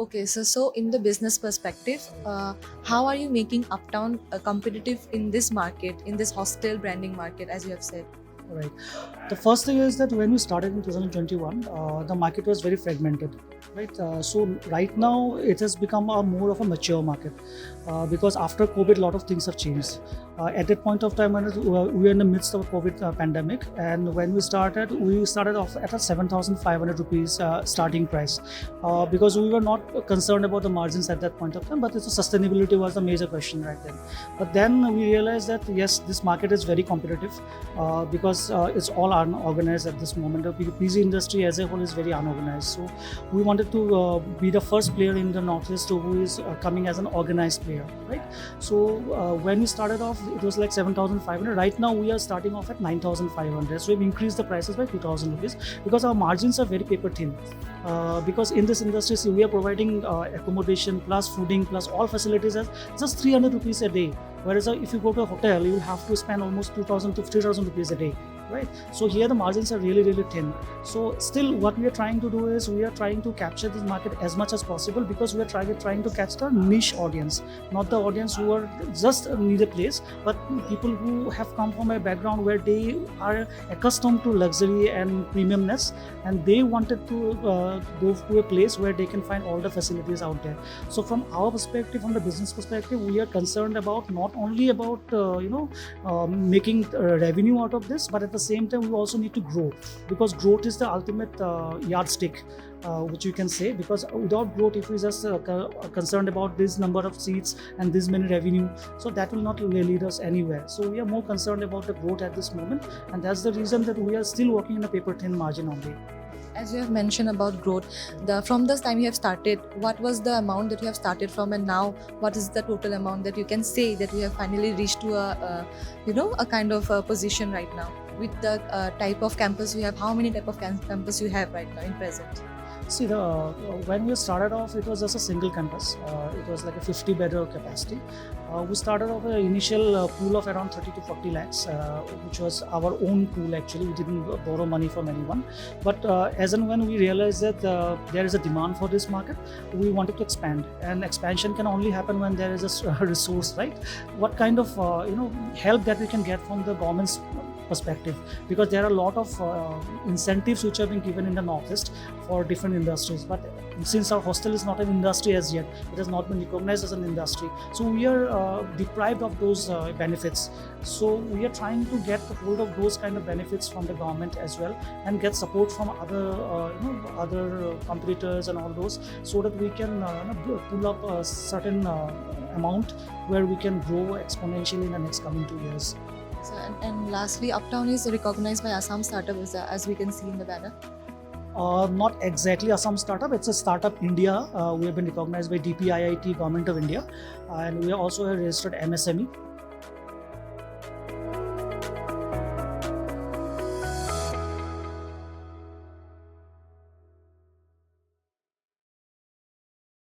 Okay, so in the business perspective, how are you making Uptown competitive in this market, in this hostel branding market, as you have said? Right. The first thing is that when we started in 2021, the market was very fragmented, right? So right now it has become a more of a mature market because after COVID, a lot of things have changed. At that point of time, when we were in the midst of a COVID pandemic, and when we started off at a 7,500 rupees starting price because we were not concerned about the margins at that point of time, but the sustainability was the major question right then. But then we realized that yes, this market is very competitive because it's all unorganized at this moment. The PG industry as a whole is very unorganized. So we wanted to be the first player in the Northeast who is coming as an organized player, right? So when we started off, it was like 7,500. Right now we are starting off at 9,500. So we've increased the prices by 2,000 rupees because our margins are very paper thin. Because in this industry, see, we are providing accommodation plus fooding plus all facilities at just 300 rupees a day. Whereas if you go to a hotel, you will have to spend almost 2,000 to 3,000 rupees a day, right? So here the margins are really, really thin. So still what we are trying to do is we are trying to capture this market as much as possible because we are trying to catch the niche audience, not the audience who are just need a place, but people who have come from a background where they are accustomed to luxury and premiumness, and they wanted to go to a place where they can find all the facilities out there. So from our perspective, from the business perspective, we are concerned about not only about making revenue out of this, but at the same time we also need to grow, because growth is the ultimate yardstick, which you can say, because without growth, if we just concerned about this number of seats and this many revenue, so that will not really lead us anywhere. So we are more concerned about the growth at this moment, and that's the reason that we are still working in a paper thin margin only. As you have mentioned about growth, from this time you have started, what was the amount that you have started from, and now what is the total amount that you can say that you have finally reached to a kind of a position right now with the type of campus you have? How many type of campus you have right now in present? See, when we started off, it was just a single campus. It was like a 50 bed capacity. We started off an initial pool of around 30 to 40 lakhs, which was our own pool actually. We didn't borrow money from anyone. But as and when we realized that there is a demand for this market, we wanted to expand. And expansion can only happen when there is a resource, right? What kind of help that we can get from the government's perspective, because there are a lot of incentives which have been given in the Northeast for different industries, but since our hostel is not an industry as yet, it has not been recognized as an industry, so we are deprived of those benefits. So we are trying to get hold of those kind of benefits from the government as well, and get support from other competitors and all those, so that we can pull up a certain amount where we can grow exponentially in the next coming 2 years. So, and lastly, Uptown is recognized by Assam Startup, as we can see in the banner. Not exactly Assam Startup, it's a Startup India. We have been recognized by DPIIT, Government of India, and we are also a registered MSME.